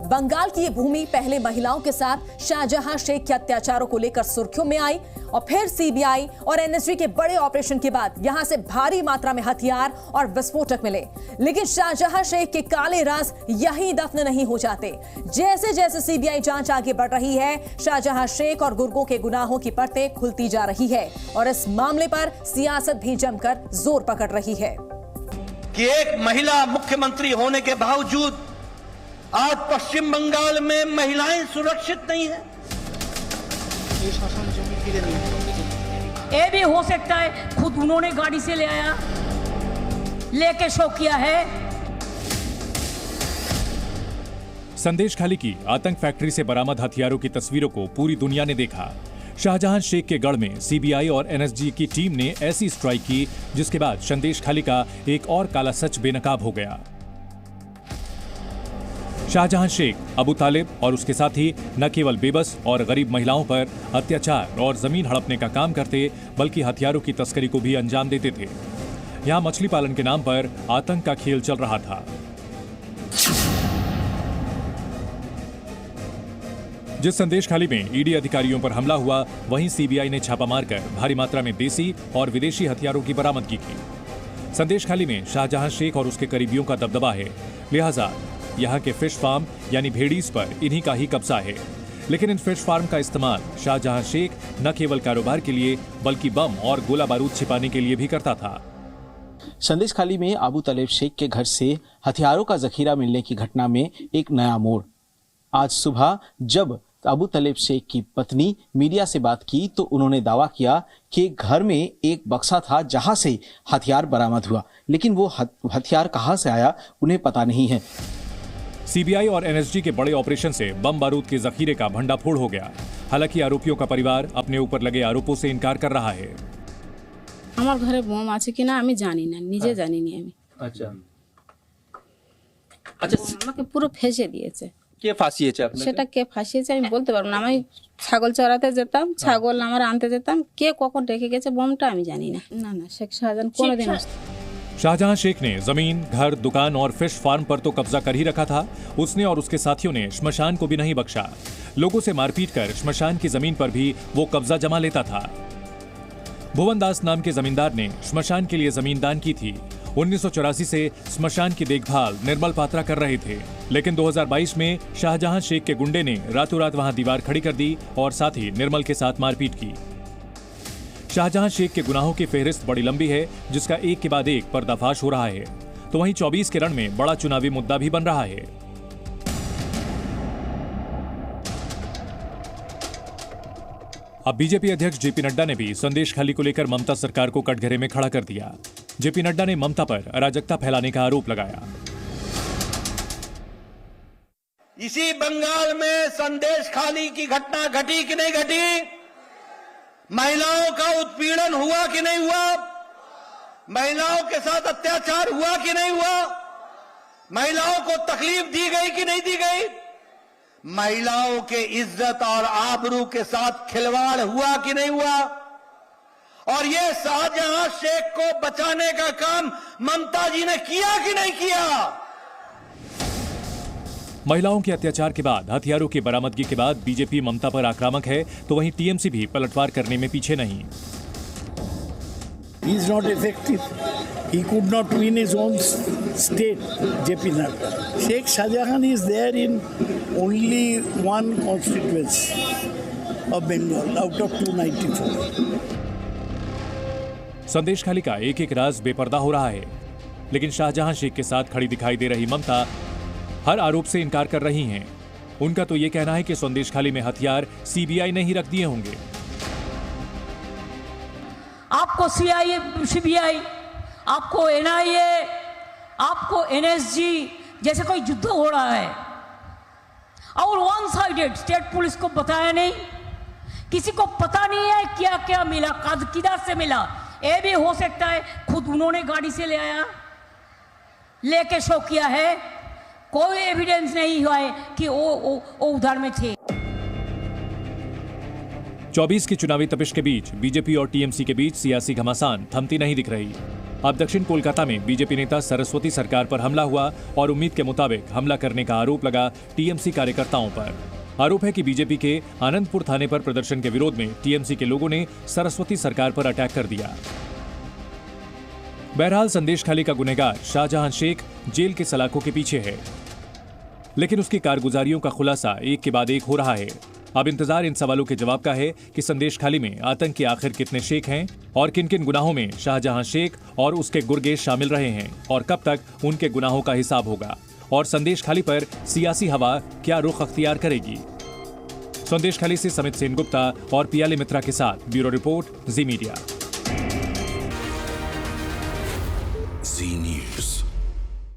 बंगाल की ये भूमि पहले महिलाओं के साथ शाहजहां शेख के अत्याचारों को लेकर सुर्खियों में आई और फिर सीबीआई और एनएसजी के बड़े ऑपरेशन के बाद यहां से भारी मात्रा में हथियार और विस्फोटक मिले। लेकिन शाहजहां शेख के काले राज यहीं दफन नहीं हो जाते। जैसे जैसे सीबीआई जांच आगे बढ़ रही है, शाहजहां शेख और गुर्गों के गुनाहों की परतें खुलती जा रही है और इस मामले पर सियासत भी जमकर जोर पकड़ रही है कि एक महिला मुख्यमंत्री होने के बावजूद आज पश्चिम बंगाल में महिलाएं सुरक्षित नहीं है। ये भी हो सकता है खुद उन्होंने गाड़ी से ले आया, लेके शो किया है। संदेशखाली की आतंक फैक्ट्री से बरामद हथियारों की तस्वीरों को पूरी दुनिया ने देखा। शाहजहां शेख के गढ़ में सीबीआई और एनएसजी की टीम ने ऐसी स्ट्राइक की जिसके बाद संदेशखाली का एक और काला सच बेनकाब हो गया। शाहजहां शेख अबू तालिब और उसके साथी न केवल बेबस और गरीब महिलाओं पर अत्याचार और जमीन हड़पने का काम करते, बल्कि हथियारों की तस्करी को भी अंजाम देते थे। यहां मछली पालन के नाम पर आतंक का खेल चल रहा था। जिस संदेशखाली में ईडी अधिकारियों पर हमला हुआ, वहीं सीबीआई ने छापा मारकर भारी मात्रा में देसी और विदेशी हथियारों की बरामदगी की। संदेशखाली में शाहजहां शेख और उसके करीबियों का दबदबा है, लिहाजा यहाँ के फिश फार्म यानी भेड़ीज पर इन्हीं का ही कब्जा है। लेकिन इन फिश फार्म का इस्तेमाल शाहजहां शेख न केवल कारोबार के लिए बल्कि बम और गोला बारूद छिपाने के लिए भी करता था। संदेशखाली में अबू तालिब शेख के घर से हथियारों का जखीरा मिलने की घटना में एक नया मोड़। आज सुबह जब अबू तालिब शेख की पत्नी मीडिया से बात की तो उन्होंने दावा किया कि घर में एक बक्सा था जहां से हथियार बरामद हुआ, लेकिन वो हथियार कहां से आया उन्हें पता नहीं है। सीबीआई और एनएसजी के बड़े ऑपरेशन से बम बारूद के जखीरे का भंडाफोड़ हो गया। हालांकि आरोपियों का परिवार अपने ऊपर लगे आरोपों से इनकार कर रहा है। আমার ঘরে বোম আছে কিনা আমি জানি না, নিজে জানি না আমি। আচ্ছা আচ্ছা, আমাকে পুরো ফেঁসে দিয়েছে। কে ফাঁসিয়েছে আপনাকে? সেটা কে ফাঁসিয়েছে আমি বলতে পারবো না। আমি ছাগল চড়াতে যেতাম, ছাগল আমার আনতে যেতাম, কে কখন রেখে গেছে বোমটা আমি জানি না। না না, শেখ শাহজাহান কোনোদিন। शाहजहां शेख ने जमीन, घर, दुकान और फिश फार्म पर तो कब्जा कर ही रखा था। उसने और उसके साथियों ने श्मशान को भी नहीं बख्शा। लोगों से मारपीट कर श्मशान की जमीन पर भी वो कब्जा जमा लेता था। भुवन दास नाम के जमींदार ने श्मशान के लिए जमीन दान की थी। 1984 से श्मशान की देखभाल निर्मल पात्रा कर रहे थे, लेकिन 2022 में शाहजहां शेख के गुंडे ने रातों रात वहां दीवार खड़ी कर दी और साथ ही निर्मल के साथ मारपीट की। शाहजहां शेख के गुनाहों की फेहरिस्त बड़ी लंबी है, जिसका एक के बाद एक पर्दाफाश हो रहा है। तो वहीं 24 के रण में बड़ा चुनावी मुद्दा भी बन रहा है। अब बीजेपी अध्यक्ष जेपी नड्डा ने भी संदेशखाली को लेकर ममता सरकार को कटघरे में खड़ा कर दिया। जेपी नड्डा ने ममता पर अराजकता फैलाने का आरोप लगाया। इसी बंगाल में संदेशखाली की घटना घटी कि नहीं घटी? महिलाओं का उत्पीड़न हुआ कि नहीं हुआ? महिलाओं के साथ अत्याचार हुआ कि नहीं हुआ? महिलाओं को तकलीफ दी गई कि नहीं दी गई? महिलाओं के इज्जत और आबरू के साथ खिलवाड़ हुआ कि नहीं हुआ? और ये शाहजहां शेख को बचाने का काम ममता जी ने किया कि नहीं किया? महिलाओं के अत्याचार के बाद, हथियारों की बरामदगी के बाद बीजेपी ममता पर आक्रामक है, तो वहीं टीएमसी भी पलटवार करने में पीछे नहीं। He is not effective. He could not win his own state, JP Nadda. Sheikh Shahjahan is there in only one constituency of Bengal out of 294. Sandeshkhali का एक एक राज बेपर्दा हो रहा है, लेकिन शाहजहां शेख के साथ खड़ी दिखाई दे रही ममता हर आरोप से इनकार कर रही हैं। उनका तो ये कहना है कि संदेशखाली में हथियार सीबीआई ने ही रख दिए होंगे। आपको सीबीआई, आपको एनआईए, आपको एनएसजी जैसे कोई युद्ध हो रहा है और वन साइडेड स्टेट पुलिस को बताया नहीं, किसी को पता नहीं है क्या क्या मिला, किधर से मिला। ये भी हो सकता है खुद उन्होंने गाड़ी से ले आया, लेके शो किया है। कोई एविडेंस नहीं हुआ है कि वो उधर में थे। 24 की चुनावी तपिश के बीच बीजेपी और टीएमसी के बीच सियासी घमासान थमती नहीं दिख रही। अब दक्षिण कोलकाता में बीजेपी नेता सरस्वती सरकार पर हमला हुआ और उम्मीद के मुताबिक हमला करने का आरोप लगा टीएमसी कार्यकर्ताओं पर। आरोप है कि बीजेपी के आनंदपुर थाने पर प्रदर्शन के विरोध में टीएमसी के लोगों ने सरस्वती सरकार पर अटैक कर दिया। बहरहाल संदेशखाली का गुनहगार शाहजहां शेख जेल के सलाखों के पीछे है, लेकिन उसकी कारगुजारियों का खुलासा एक के बाद एक हो रहा है। अब इंतजार इन सवालों के जवाब का है कि संदेशखाली में आतंक के आखिर कितने शेख हैं और किन किन गुनाहों में शाहजहां शेख और उसके गुर्गे शामिल रहे हैं और कब तक उनके गुनाहों का हिसाब होगा और संदेशखाली पर सियासी हवा क्या रुख अख्तियार करेगी। संदेशखाली से समित सेनगुप्ता और पियाली मित्रा के साथ ब्यूरो रिपोर्ट, जी मीडिया।